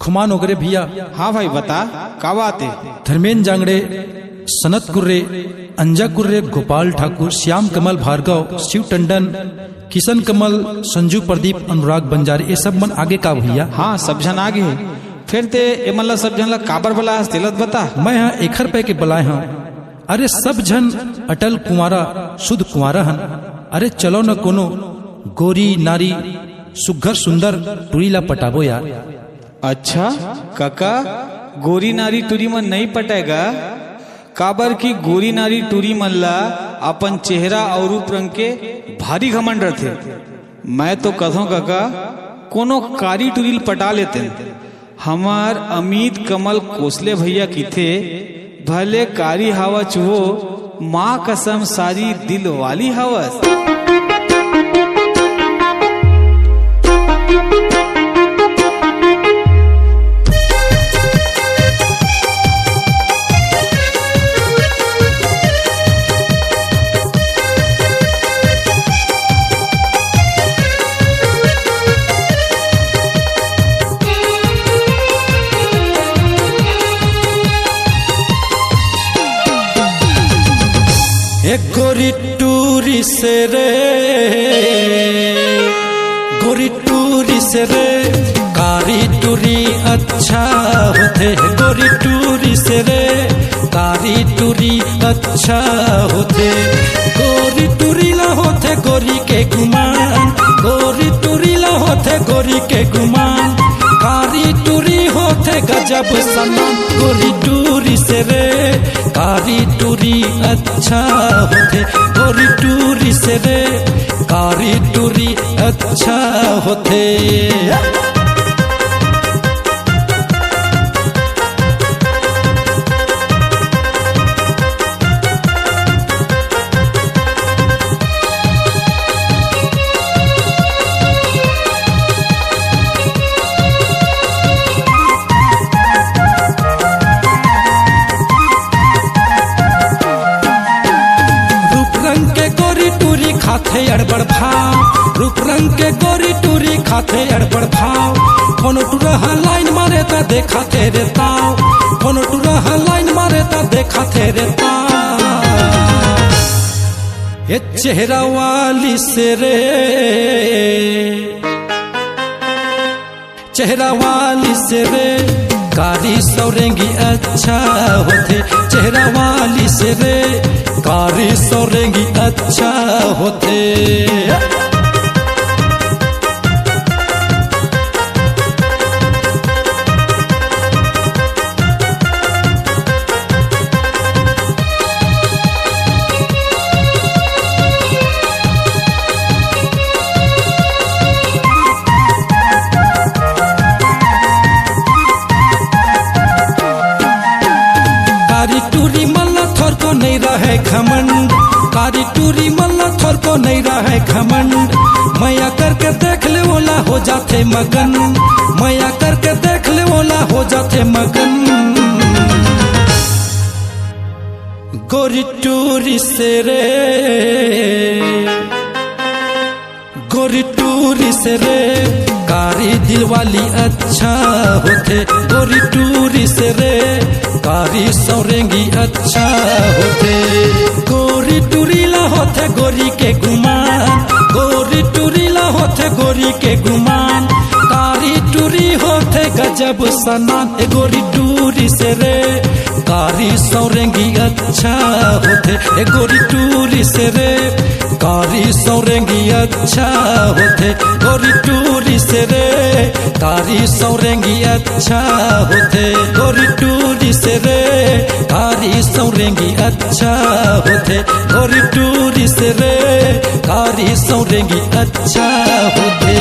खुमान वगैरह भैया। हाँ भाई बता, का बात है? धर्मेंद्र जांगड़े, सनत कुर्रे, अंजा कुर्रे, गोपाल ठाकुर, श्याम कमल भार्गव, शिव टंडन, किशन कमल, संजू प्रदीप, अनुराग बंजारे, ये सब मन आगे का भैया। हाँ सब जन आगे है। फिर ते ए मतलब सब जन ला काबर बला तिलत बता। मैं यहाँ 1 रुपए के बलाए हाँ। अरे सब जन अटल कुमारा शुद्ध कुमारा हन। अरे चलो न कोनो गोरी नारी सुघर सुंदर टुरी ला पटाबो यार। अच्छा काका, गोरी नारी टूरी मन नहीं पटेगा? काबर की गोरी नारी टूरी मन ला अपन चेहरा और रूप रंग के भारी घमंड रथे। मैं तो कथों काका कोनो कारी टूरी पटा लेते। हमार अमित कमल कोसले भैया की थे, भले कारी हवा चुहो, माँ कसम सारी दिल वाली हवस। एक गोरी टूरी से रे, गोरी टूरी से रे, कारी टूरी अच्छा होते। गोरी टूरी से रे, कारी टूरी अच्छा होते। गोरी टूरी ला होते गोरी के गुमान, गोरी टूरी ला होते गोरी के गुमान, कारी टूरी होते गजब समान। गोरी टूरी से रे, कारी टूरी अच्छा होते। गोरी टूरी से रे, कारी टूरी अच्छा होते। खाथे अड़बड़ भाव, रूप रंग के गोरी टूरी खाथे अड़बड़ भाव। कोनो टूरहा लाइन मारे ता देखा तेरे ताव, कोनो टूरहा लाइन मारे ता देखा तेरे ताव। ये चेहरा वाली से रे, चेहरा वाली से रे, कारी सौरेंगी अच्छा होते। चेहरा वाली से रे, कारी सौरेंगी अच्छा होते। कारी टूरी मल्ला थोर को नहीं रहे घमंड, कारी टूरी मल्ला थोर को नहीं रहे घमंड। मैया करके देख ले ओला हो जाते मगन, मैया करके देख ले ओला हो जाते मगन। गोरी टूरी से रे, गोरी टूरी से रे, कारी दिल वाली अच्छा होते। गोरी टूरी से रे, कारी सौरेंगी अच्छा होते। गोरी टूरी ला होते गोरी के गुमान, गोरी टूरी ला होते गोरी के गुमान, कारी टूरी होते गजब सनान। गोरी टूरी से रे, कारी सौरेंगी अच्छा होते। गोरी टूरी से रे, कारी सौरेंगी अच्छा होते। गोरी टूरी से रे, कारी सौरेंगी अच्छा होते। गोरी टूरी से रे, कारी सौरेंगी अच्छा होते। गोरी टूरी से रे, कारी सौरेंगी अच्छा होते।